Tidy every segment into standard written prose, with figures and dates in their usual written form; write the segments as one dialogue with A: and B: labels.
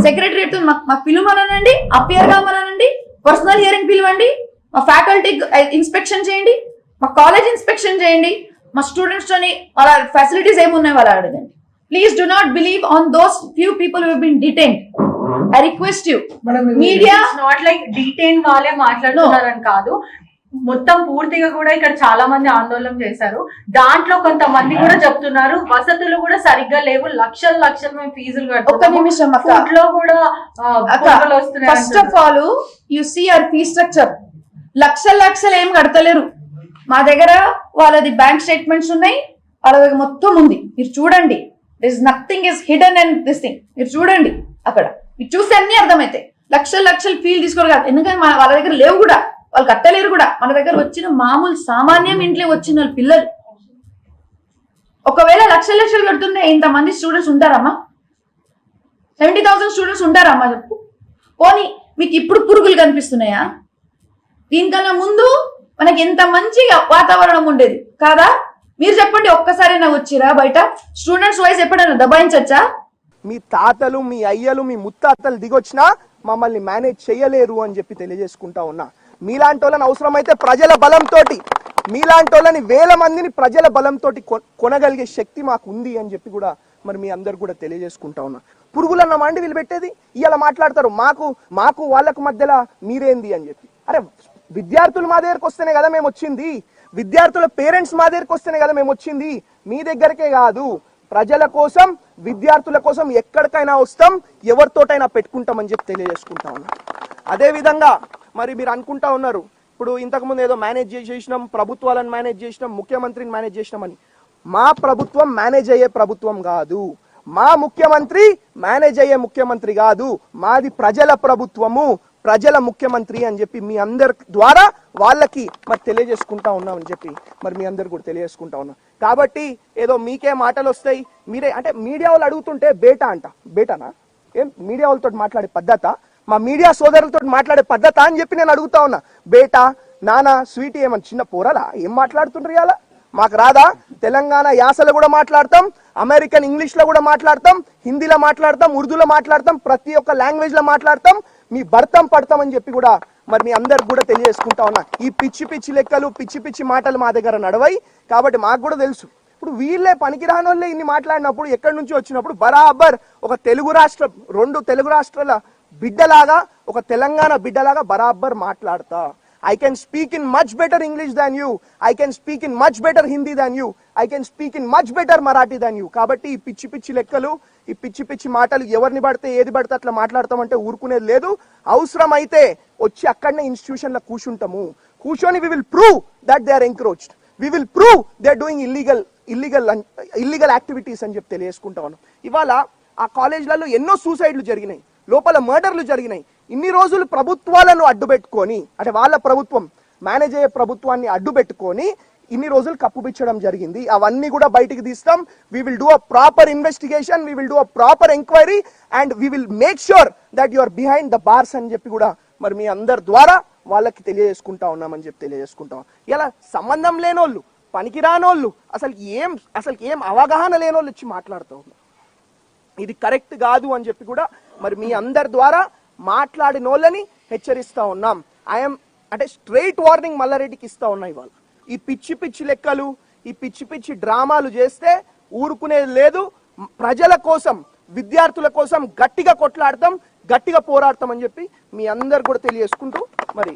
A: Secretariat మాకు పిలువమనండి, appear కామనండి, personal hearing పిలవండి, మా ఫ్యాకల్టీ ఇన్స్పెక్షన్ చేయండి, మా కాలేజ్ ఇన్స్పెక్షన్ చేయండి, మా స్టూడెంట్స్ తోని వాళ్ళ ఫెసిలిటీస్ ఏమున్నాయి వాళ్ళు అడగండి. Please do not believe on those few people who been detained. I request you. Media
B: not like detain వాళ్ళే మాట్లాడుతున్నారని కాదు, మొత్తం పూర్తిగా కూడా ఇక్కడ చాలా మంది ఆందోళన చేశారు. దాంట్లో కొంతమంది కూడా చెప్తున్నారు వసతులు కూడా సరిగ్గా లేవు, లక్షలు లక్షలు మేము ఫీజులు
A: కడుతున్నాం. First of all you see our fee structure. లక్షలు ఏం కడతలేరు. మా దగ్గర వాళ్ళది బ్యాంక్ స్టేట్మెంట్స్ ఉన్నాయి, వాళ్ళ దగ్గర మొత్తం ఉంది, మీరు చూడండి. This nothing is hidden and this thing మీరు చూడండి. అక్కడ మీరు చూస్తే అన్ని అర్థమవుతాయి. లక్షలు ఫీల్ తీసుకోవాలి కాదు, ఎందుకంటే వాళ్ళ దగ్గర లేవు కూడా, వాళ్ళు కట్టలేరు కూడా. మన దగ్గర వచ్చిన మామూలు సామాన్యం ఇంట్లో వచ్చిన వాళ్ళ పిల్లలు ఒకవేళ లక్షలు కడుతుంటే ఇంతమంది స్టూడెంట్స్ ఉంటారమ్మా? 70,000 స్టూడెంట్స్ ఉంటారమ్మా చెప్పు. పోనీ మీకు ఇప్పుడు పురుగులు కనిపిస్తున్నాయా? దీనికన్నా ముందు మనకి ఎంత మంచి వాతావరణం ఉండేది కాదా? మీరు చెప్పండి, ఒక్కసారి నాకు వచ్చిరా బయట స్టూడెంట్స్ వైజ్ ఎప్పుడైనా దబాయించచ్చా?
C: మీ తాతలు, మీ అయ్యలు, మీ ముత్తాతలు దిగొచ్చినా మమ్మల్ని మేనేజ్ చేయలేరు అని చెప్పి తెలియజేసుకుంటా ఉన్నా. మీలాంటి వాళ్ళని అవసరమైతే ప్రజల బలంతో, మీలాంటి వాళ్ళని వేల మందిని ప్రజల బలంతో కొనగలిగే శక్తి మాకు ఉంది అని చెప్పి కూడా మరి మీ అందరు కూడా తెలియజేసుకుంటా ఉన్నా. పురుగులన్న మండి వీళ్ళు పెట్టేది ఇలా మాట్లాడతారు, మాకు వాళ్ళకు మధ్యలో మీరేంది అని చెప్పి. అరే విద్యార్థులు మా దగ్గరకు వస్తేనే కదా మేము వచ్చింది, విద్యార్థుల పేరెంట్స్ మా దగ్గరకు వస్తేనే కదా మేము వచ్చింది. మీ దగ్గరకే కాదు, ప్రజల కోసం, విద్యార్థుల కోసం ఎక్కడికైనా వస్తాం, ఎవరితోటైనా పెట్టుకుంటామని చెప్పి తెలియజేసుకుంటా ఉన్నా. అదే విధంగా మరి మీరు అనుకుంటా ఉన్నారు, ఇప్పుడు ఇంతకుముందు ఏదో మేనేజ్ చేసినాం, ప్రభుత్వాలను మేనేజ్ చేసినాం, ముఖ్యమంత్రిని మేనేజ్ చేసినామని. మా ప్రభుత్వం మేనేజ్ అయ్యే ప్రభుత్వం కాదు, మా ముఖ్యమంత్రి మేనేజ్ అయ్యే ముఖ్యమంత్రి కాదు, మాది ప్రజల ప్రభుత్వము, ప్రజల ముఖ్యమంత్రి అని చెప్పి మీ అందరి ద్వారా వాళ్ళకి మరి తెలియజేసుకుంటా ఉన్నామని చెప్పి మరి మీ అందరు కూడా తెలియజేసుకుంటా ఉన్నాం. కాబట్టి ఏదో మీకే మాటలు వస్తాయి, మీరే అంటే మీడియా వాళ్ళు అడుగుతుంటే బేటానా ఏం మీడియా వాళ్ళతో మాట్లాడే పద్ధత, మా మీడియా సోదరులతో మాట్లాడే పద్ధత అని చెప్పి నేను అడుగుతా ఉన్నా. బేటా, నానా, స్వీటీ ఏమన్నా చిన్న పోరలా? ఏం మాట్లాడుతుండ్రు ఇలా? మాకు రాదా? తెలంగాణ యాసలో కూడా మాట్లాడతాం, అమెరికన్ ఇంగ్లీష్ లో కూడా మాట్లాడతాం, హిందీలో మాట్లాడతాం, ఉర్దూలో మాట్లాడతాం, ప్రతి ఒక్క లాంగ్వేజ్ లో మాట్లాడతాం, మీ భర్తం పడతామని చెప్పి కూడా మరి మీ అందరికి కూడా తెలియజేసుకుంటా ఉన్నా. ఈ పిచ్చి లెక్కలు, పిచ్చి మాటలు మా దగ్గర నడవై. కాబట్టి మాకు కూడా తెలుసు, ఇప్పుడు వీళ్ళే పనికిరాని వాళ్ళే ఇన్ని మాట్లాడినప్పుడు, ఎక్కడి నుంచి వచ్చినప్పుడు బరాబర్ ఒక రెండు తెలుగు రాష్ట్రాల బిడ్డలాగా, ఒక తెలంగాణ బిడ్డలాగా బరాబర్ మాట్లాడతా. I can speak in much better English than you. I can speak in much better Hindi than you. I can speak in much better Marathi than you. కాబట్టి ఈ పిచ్చి లెక్కలు, ఈ పిచ్చి మాటలు ఎవరిని పడితే ఏది పడితే అట్లా మాట్లాడతామంటే ఊరుకునేది లేదు. అవసరమైతే వచ్చి అక్కడనే ఇన్స్టిట్యూషన్లో కూర్చొని we will prove that they are encroached. We will prove they are doing illegal activities అని చెప్పి తెలియజేసుకుంటా ఉన్నాం. ఇవాళ ఆ కాలేజ్లలో ఎన్నో సూసైడ్లు జరిగినాయి, లోపల మర్డర్లు జరిగినాయి. ఇన్ని రోజులు ప్రభుత్వాలను అడ్డుపెట్టుకొని, అంటే వాళ్ళ ప్రభుత్వం మేనేజ్ అయ్యే ప్రభుత్వాన్ని అడ్డుపెట్టుకొని ఇన్ని రోజులు కప్పుపిచ్చడం జరిగింది. అవన్నీ కూడా బయటికి తీస్తాం. We will do a proper investigation, we will do a proper enquiry and we will make sure that you are behind the bars అని చెప్పి కూడా మరి మీ అందరి ద్వారా వాళ్ళకి తెలియజేసుకుంటా ఉన్నామని చెప్పి తెలియజేసుకుంటాం. ఇలా సంబంధం లేనోళ్ళు, పనికిరానోళ్ళు, అసలు ఏం అవగాహన లేనోళ్ళు వచ్చి మాట్లాడుతూ ఉన్నారు. ఇది కరెక్ట్ కాదు అని చెప్పి కూడా మరి మీ అందరి ద్వారా మాట్లాడిన వాళ్ళని హెచ్చరిస్తా ఉన్నాం. అంటే స్ట్రైట్ వార్నింగ్ మల్లారెడ్డికి ఇస్తా ఉన్నా. ఇవాళ ఈ పిచ్చి లెక్కలు, ఈ పిచ్చి డ్రామాలు చేస్తే ఊరుకునేది లేదు. ప్రజల కోసం, విద్యార్థుల కోసం గట్టిగా కొట్లాడతాం, గట్టిగా పోరాడతాం అని చెప్పి మీ అందరు కూడా తెలియజేసుకుంటూ మరి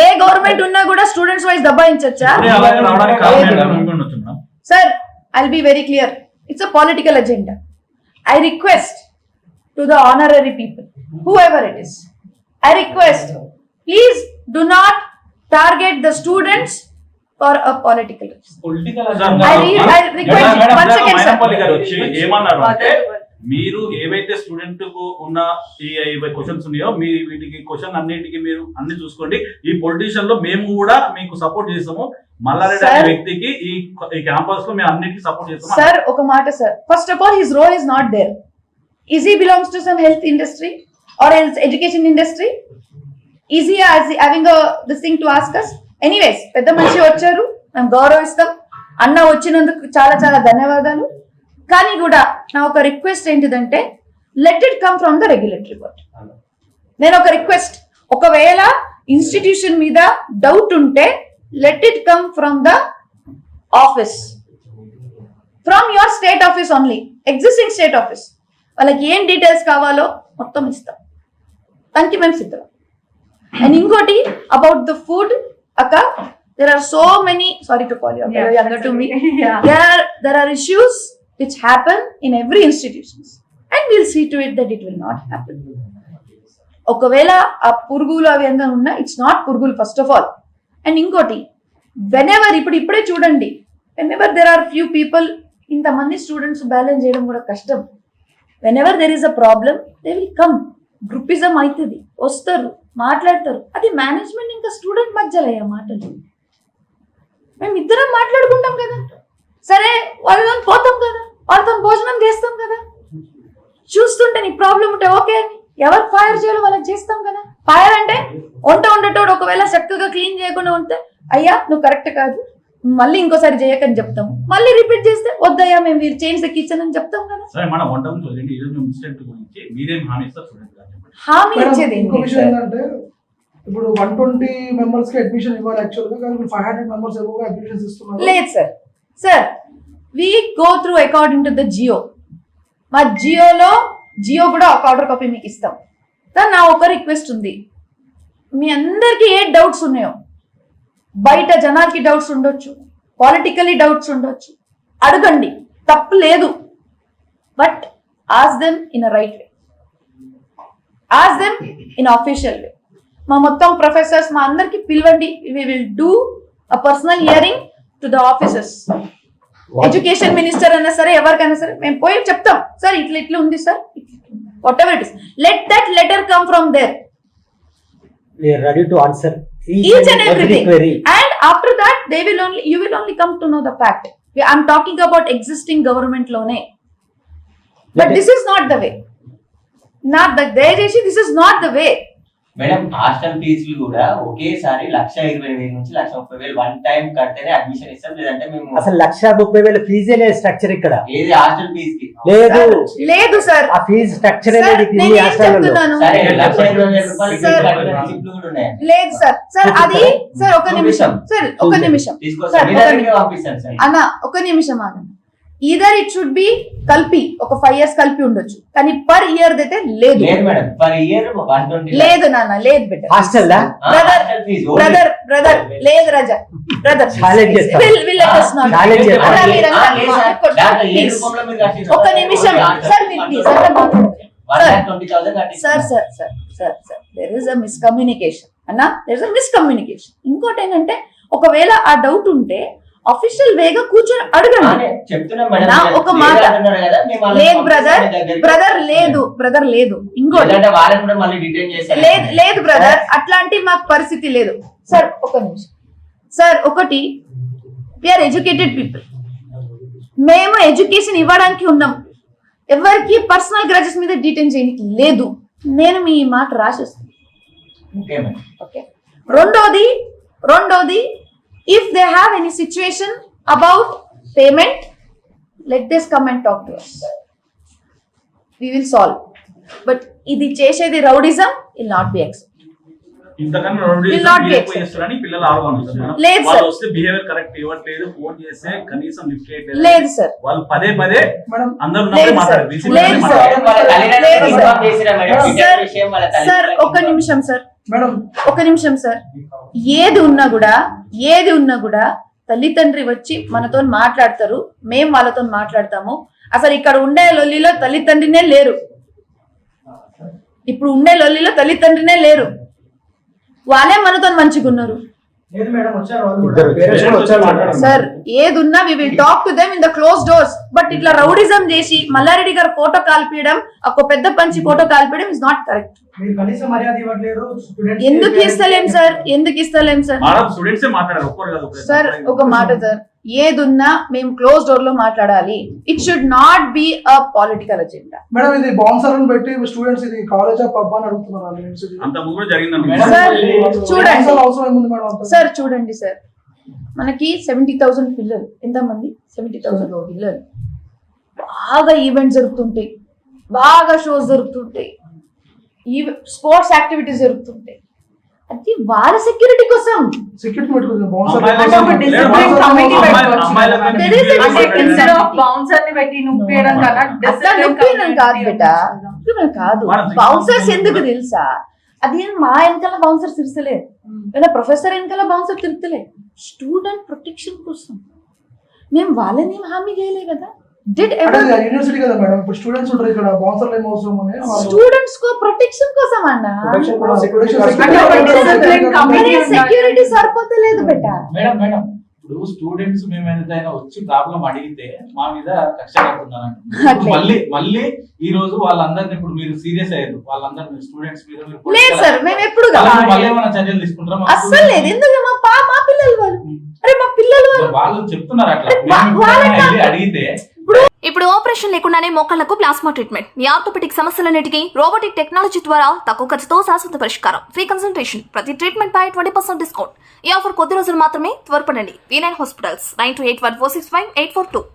A: ఏ గవర్నమెంట్ ఉన్నా కూడా స్టూడెంట్స్ వైజ్ దబాయించచ్చా? Sir, I'll be very clear. It's a political agenda. I request to the honorary people, whoever it is, I request, please do not target the students for a political reason. I request one second, sir.
D: మీరు ఏవైతే student కు ఉన్న ఈ questions ఉన్నాయో వీటికి question అన్నిటికీ మీరు అన్ని చూసుకోండి. ఈ పొలిటీషియన్ లో మేము కూడా మీకు సపోర్ట్ చేస్తాము. మల్లారెడ్డి అనే వ్యక్తికి ఈ క్యాంపస్ లో మేము అన్నిటికీ సపోర్ట్ చేస్తాము.
A: సార్, ఒక మాట sir, first of all his role is not there. Is he belongs to some health industry or else education industry? Is he having this thing to ask us? Anyways, పెద్ద మనిషి వచ్చారు, మేము గౌరవిస్తాం. అన్న వచ్చినందుకు చాలా ధన్యవాదాలు. కానీ కూడా నా ఒక రిక్వెస్ట్ ఏంటిదంటే let it come from the regulatory body. నేను ఒక రిక్వెస్ట్, ఒకవేళ ఇన్స్టిట్యూషన్ మీద డౌట్ ఉంటే let it come from the office, from your state office only, existing state office. వాళ్ళకి ఏం డీటెయిల్స్ కావాలో మొత్తం ఇస్తాం, దానికి మేము సిద్ధం. అండ్ ఇంకోటి అబౌట్ ద ఫుడ్ అక్క, there are so many, sorry to call you,
B: Yeah,
A: you're younger to me.
B: yeah.
A: There are issues which happen in every institutions and we'll see to it that it will not happen. ఒకవేళ ఆ పురుగులు అవి ఏమైనా ఉన్నా it's not పురుగులు first of all. And ఇంకోటి, whenever ఇప్పుడే చూడండి, whenever there are few people, ఇంతమంది స్టూడెంట్స్ బ్యాలెన్స్ చేయడం కూడా కష్టం. Whenever there is a problem they will come, groupism అవుతుంది, వస్తారు, మాట్లాడతారు. అది మేనేజ్మెంట్ ఇంకా స్టూడెంట్ మధ్యలో అయ్యే మాటలు. మేము ఇద్దరం మాట్లాడుకుంటాం కదా, సరే వాళ్ళతో పోతాం కదా, వాళ్ళతో భోజనం చేస్తాం కదా, చూస్తుంటే నీకు ప్రాబ్లం ఉంటే ఓకే అని ఎవరు ఫైర్ చేయాలో వాళ్ళకి చేస్తాం కదా. ఫైర్ అంటే వంట ఉండేటోడు ఒకవేళ చక్కగా క్లీన్ చేయకుండా ఉంటే అయ్యా నువ్వు కరెక్ట్ కాదు, మళ్ళీ ఇంకోసారి చేయకని చెప్తాము. మళ్ళీ రిపీట్ చేస్తే వద్దయ్యా మేము మీరు చేంజ్ ద కిచెన్ అని చెప్తాం కదా.
D: సరే మన వంట గురించి ఈరోజు ఇన్సిడెంట్ గురించి మీరేం హామీ ఇస్తారు స్టూడెంట్ గారు చెప్పండి.
A: హామీ ఇచ్చేది
E: ఇంకో
A: ఏంటి
E: విషయం
A: సార్?
E: ఏంటంటే ఇప్పుడు 120 మెంబర్స్ కి అడ్మిషన్ ఇవ్వాలి యాక్చువల్ గా, కానీ 500 మెంబర్స్ ఎక్కువగా అడ్మిషన్స్ ఇస్తున్నారు.
A: లేదు sir, sir we go through according to the GO. మా జియో కూడా ఒక ఆర్డర్ కాపీ మీకు ఇస్తాం. సార్ నా ఒక రిక్వెస్ట్ ఉంది, మీ అందరికీ ఏ డౌట్స్ ఉన్నాయో, బయట జనాలకి డౌట్స్ ఉండొచ్చు, పాలిటికల్లీ డౌట్స్ ఉండొచ్చు, అడగండి, తప్పు లేదు. But ask them in a right way, ask them in official way. మా మొత్తం ప్రొఫెసర్స్ మా అందరికి పిలవండి, we will do a personal hearing to the officers. Education minister అన్నా సరే ఎవరికైనా సరే మేము పోయి చెప్తాం, సార్ ఇట్లా ఉంది sir, whatever it is, let that letter come from there.
F: We are ready to answer
A: Each and
F: every
A: everything.
F: query.
A: And after that, you will only come to know the fact. I'm talking about existing government lone. But this is not the way. This is not the way.
G: Madam hostel ఫీజులు కూడా ఒకేసారి 1,20,000 నుంచి 1,30,000 one time కడితేనే admission ఇస్తాం, లేదంటే మేము
F: అసలు 1,30,000 ఫీజే లేదు స్ట్రక్చర్ ఇక్కడ.
G: ఏది హాస్టల్ ఫీజు కి
F: లేదు
A: సార్.
F: ఆ ఫీజు స్ట్రక్చర్
A: Sir,
F: అనేది
A: నేను ఏం చెప్తున్నాను?
G: సరే 1,20,000 రూపాయలు
A: Sir.
G: రిసిప్ట్లు కూడా ఉన్నాయి.
A: లేదు సార్. సార్ అది సార్ ఒక నిమిషం సార్, ఒక నిమిషం
G: తీసుకొస్తాం, మీ
A: సార్,
G: దగ్గరికి పంపిస్తాను సార్.
A: అన్న ఒక నిమిషం ఆగండి. ఈదర్ ఇట్ షుడ్ బి కలిపి ఒక 5 years కలిపి ఉండొచ్చు, కానీ పర్ ఇయర్ అయితే లేదు.
G: లేదు మేడం, పర్ ఇయర్ 120
A: లేదు నాన్న, లేదు బిడ్డ.
F: హాస్టల్
G: హాస్టల్ ఫీజు
A: బ్రదర్ లేదు రాజా, బ్రదర్
F: Challenge చేస్తాం. Challenge చేస్తాం.
A: ఒక నిమిషం సార్, మీరు ప్లీజ్ అట్లా మాట్లాడండి.
G: 1,20,000 కట్టిస్తాం.
A: Sir there is a miscommunication అన్న, దేర్ ఇస్ అ మిస్కమ్యూనికేషన్. ఇంకోటి ఏంటంటే ఒకవేళ ఆ డౌట్ ఉంటే అఫీషియల్ వేగా కూర్చొని అడగండి.
G: చెప్తున్నాం మేడం,
A: నా ఒక మాట
G: అంటున్నారు కదా, మేము వాళ్ళని
A: లేదు
G: పంపిస్తాం మీ దగ్గరికి.
A: బ్రదర్ లేదు ఇంకోటి
G: లేదంటే వాళ్ళని కూడా మళ్ళీ డిటైన్ చేస్తారు.
A: లేదు బ్రదర్, అట్లాంటి మాకు పరిస్థితి లేదు. సార్ ఒక నిమిషం సార్, ఒకటి వీఆర్ ఎడ్యుకేటెడ్ పీపుల్, మేము ఎడ్యుకేషన్ ఇవ్వడానికి ఉన్నాం, ఎవరికి పర్సనల్ గ్రాజెస్ మీద డీటెయిన్ చేయడానికి లేదు. నేను మీ మాట రాసేస్తాను.
G: Okay madam.
A: ఓకే. రెండోది if they have any situation about payment, let this come and talk to us, we will solve. But ఇది చేసేది rowdyism will not be accepted.
D: ఇంతకన్నా
A: Will not be accepted.
D: చేస్తారని పిల్లలు ఆడవాళ్ళు
A: లేదు
D: వాళ్ళు
A: సార్.
D: వస్తే బిహేవియర్ కరెక్ట్ ఇవ్వట్లేదు, ఫోన్ చేస్తే కనీసం లిఫ్ట్ చేయట్లేదు.
A: లేదు సార్.
D: వాళ్ళు పదే
E: మేడం
D: అందరూ
A: లేదు సార్.
D: మాట్లాడారు, VCP
A: లేదు
D: లోనే
A: సార్.
D: మాట్లాడారు.
G: వాళ్ళ తల్లిదండ్రులకు
A: లేదు సార్.
G: ఇన్ఫార్మ్ చేసిరా మేడం?
A: సార్,
G: విద్యార్థి విషయం వాళ్ళ
A: సార్
G: తల్లిదండ్రులకు
A: ఒక నిమిషం సార్,
E: మేడం
A: ఒక నిమిషం సార్. ఏది ఉన్నా కూడా తల్లిదండ్రి వచ్చి మనతో మాట్లాడతారు, మేము వాళ్ళతో మాట్లాడతాము. అసలు ఇక్కడ ఉండే లొల్లిలో తల్లిదండ్రినే లేరు, ఇప్పుడు ఉండే లొల్లిలో తల్లిదండ్రినే లేరు, వాళ్ళే మనతో మంచిగా ఉన్నారు.
E: లేదు మేడం వచ్చారు వాళ్ళు
F: ఇద్దరు
E: పేరెంట్స్ కూడా వచ్చారు మాట్లాడారు.
A: సార్ ఏదున్నా we will talk to them in the close doors. But ఇట్లా రౌడిజం చేసి మల్లారెడ్డి గారు ఫోటో కాల్పియడం, ఒక పెద్ద పంచి ఫోటో కాల్పియడం ఇస్ నాట్ కరెక్ట్.
E: మీరు కనీసం మర్యాద ఇవ్వట్లేరు స్టూడెంట్స్.
A: ఎందుకు ఇస్తలేం సార్?
D: మేడం స్టూడెంట్సే మాట్లాడారు, ఒక్కరు కాదు.
A: సార్ ఒక మాట సార్, ఏదున్నా మేము క్లోజ్ డోర్ లో మాట్లాడాలి. It should not be a political agenda.
E: Madam ఇది బౌన్సర్లను పెట్టి స్టూడెంట్స్ ఇది కాలేజ్ ఆఫ్ పబ్ అని అడుగుతున్నారు వాళ్ళు యూనివర్సిటీ.
D: అంత ముందు కూడా జరిగిందండి
G: మేడం,
A: సార్ చూడండి
E: బౌన్సర్లు అవసరం ఏముంది మేడం అంత?
A: సార్ చూడండి సార్, మనకి 70,000 పిల్లలు, ఎంతమంది 70,000 పిల్లలు. బాగా ఈవెంట్స్ జరుగుతుంటాయి, బాగా షోస్ జరుగుతుంటాయి, స్పోర్ట్స్ యాక్టివిటీస్ జరుగుతుంటాయి. అది వాళ్ళ సెక్యూరిటీ కోసం.
E: సెక్యూరిటీ పెట్టుకోవచ్చు బౌన్సర్
B: అంటే ఒక discipline committee పెట్టుకోవచ్చు కదా మేడం.
A: There is a
B: అంటే
A: discipline
B: instead of
A: committee.
B: bouncer ని పెట్టి నొప్పియడం కన్నా
A: అట్లా
B: discipline
A: నొప్పినం
B: committee
A: కాదు బేట,
B: ఉండొచ్చు కదా.
A: నొప్పినం కాదు. బౌన్సర్స్ ఎందుకు తెలుసా? అది మా వెనకాల బౌన్సర్ తిరుగుతలే, లేదా ప్రొఫెసర్ వెనకాల బౌన్సర్ తిరుగుతలే, స్టూడెంట్ ప్రొటెక్షన్ కోసం. మేము వాళ్ళని ఏం హామీ చేయలే కదా. డిడ్
E: యూనివర్సిటీ కదా మేడం, ఇప్పుడు స్టూడెంట్స్ ఉంటారు ఇక్కడ, బౌన్సర్లు ఏం అవసరం అని
A: స్టూడెంట్స్ కో ప్రొటెక్షన్ కోసం అన్న.
E: Protection కూడా security
B: అంటే ఒక discipline committee ఉండాలి.
A: సెక్యూరిటీ సరిపోతలేదు బేట.
H: మేడం ఇప్పుడు స్టూడెంట్స్ మేము ఏదైనా వచ్చి ప్రాబ్లం అడిగితే మా మీద కక్ష కడుతున్నారు.
A: అట్లే.
H: మళ్ళీ ఈ రోజు వాళ్ళందరినీ ఇప్పుడు మీరు సీరియస్ అయ్యారు, వాళ్ళందరినీ స్టూడెంట్స్ మీద మీరు
A: లేదు సార్, మేము ఎప్పుడు
H: మళ్ళీ ఏమైనా చర్యలు తీసుకుంటారా?
A: అస్సలు లేదు. ఎందుకు మా పిల్లలు వాళ్ళు, అరే మా పిల్లలు వాళ్ళు
H: వాళ్ళు చెప్తున్నారు అట్లా.
A: వాళ్ళ
H: మేము వెళ్ళి అడిగితే
I: ఇప్పుడు ఆపరేషన్ లేకుండానే మోకాళ్లకు ప్లాస్మా ట్రీట్మెంట్. మీ ఆర్థోపెటిక్ సమస్యలన్నిటికీ రోబోటిక్ టెక్నాలజీ ద్వారా తక్కువ ఖర్చుతో శాశ్వత పరిష్కారం. ఫ్రీ కన్సల్టేషన్, ప్రతి ట్రీట్మెంట్ పై 20% డిస్కౌంట్. ఈ ఆఫర్ కొద్ది రోజులు మాత్రమే. త్వరపడండి. V9 hospitals 9281465842.